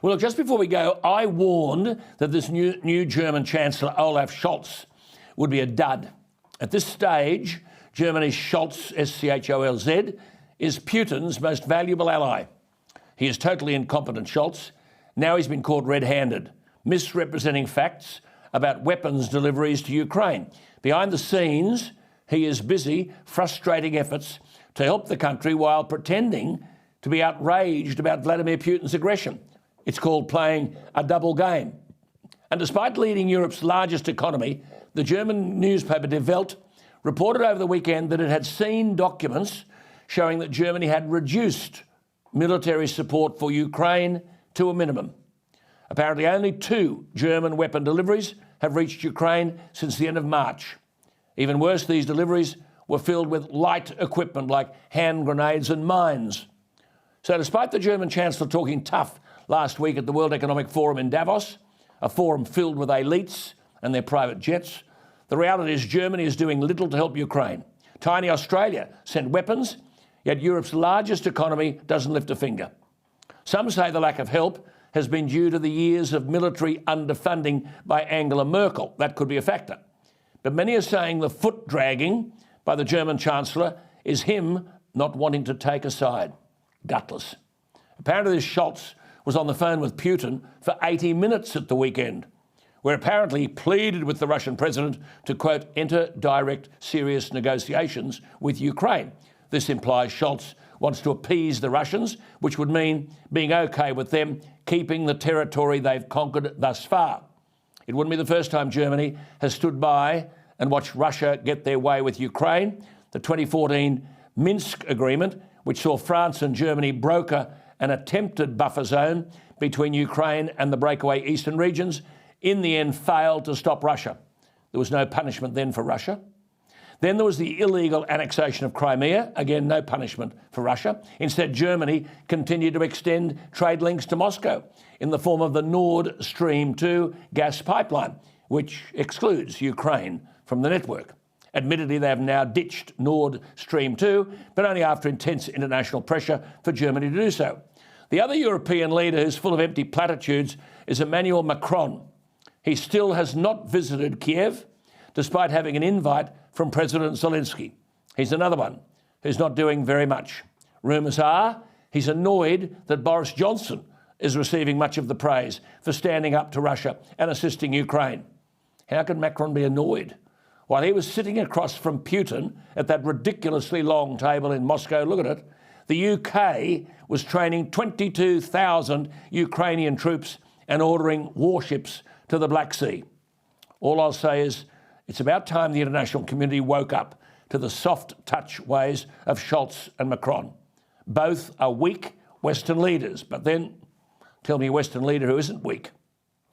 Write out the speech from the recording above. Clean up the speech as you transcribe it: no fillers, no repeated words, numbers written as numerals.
Well, look, just before we go, I warned that this new German Chancellor, Olaf Scholz, would be a dud. At this stage, Germany's Scholz, S-C-H-O-L-Z, is Putin's most valuable ally. He is totally incompetent, Scholz. Now he's been caught red-handed, misrepresenting facts about weapons deliveries to Ukraine. Behind the scenes, he is busy frustrating efforts to help the country while pretending to be outraged about Vladimir Putin's aggression. It's called playing a double game. And despite leading Europe's largest economy, the German newspaper Die Welt reported over the weekend that it had seen documents showing that Germany had reduced military support for Ukraine to a minimum. Apparently only 2 German weapon deliveries have reached Ukraine since the end of March. Even worse, these deliveries were filled with light equipment like hand grenades and mines. So despite the German Chancellor talking tough last week at the World Economic Forum in Davos, a forum filled with elites and their private jets, the reality is Germany is doing little to help Ukraine. Tiny Australia sent weapons, yet Europe's largest economy doesn't lift a finger. Some say the lack of help has been due to the years of military underfunding by Angela Merkel. That could be a factor. But many are saying the foot dragging by the German Chancellor is him not wanting to take a side. Gutless. Apparently this Scholz was on the phone with Putin for 80 minutes at the weekend, where apparently he pleaded with the Russian president to, quote, enter direct serious negotiations with Ukraine. This implies Scholz wants to appease the Russians, which would mean being okay with them keeping the territory they've conquered thus far. It wouldn't be the first time Germany has stood by and watched Russia get their way with Ukraine. The 2014 Minsk agreement, which saw France and Germany broker an attempted buffer zone between Ukraine and the breakaway eastern regions, in the end failed to stop Russia. There was no punishment then for Russia. Then there was the illegal annexation of Crimea. Again, no punishment for Russia. Instead, Germany continued to extend trade links to Moscow in the form of the Nord Stream 2 gas pipeline, which excludes Ukraine from the network. Admittedly, they have now ditched Nord Stream 2, but only after intense international pressure for Germany to do so. The other European leader who's full of empty platitudes is Emmanuel Macron. He still has not visited Kiev, despite having an invite from President Zelensky. He's another one who's not doing very much. Rumours are he's annoyed that Boris Johnson is receiving much of the praise for standing up to Russia and assisting Ukraine. How can Macron be annoyed? While he was sitting across from Putin at that ridiculously long table in Moscow, look at it, the UK was training 22,000 Ukrainian troops and ordering warships to the Black Sea. All I'll say is it's about time the international community woke up to the soft-touch ways of Scholz and Macron. Both are weak Western leaders, but then tell me a Western leader who isn't weak.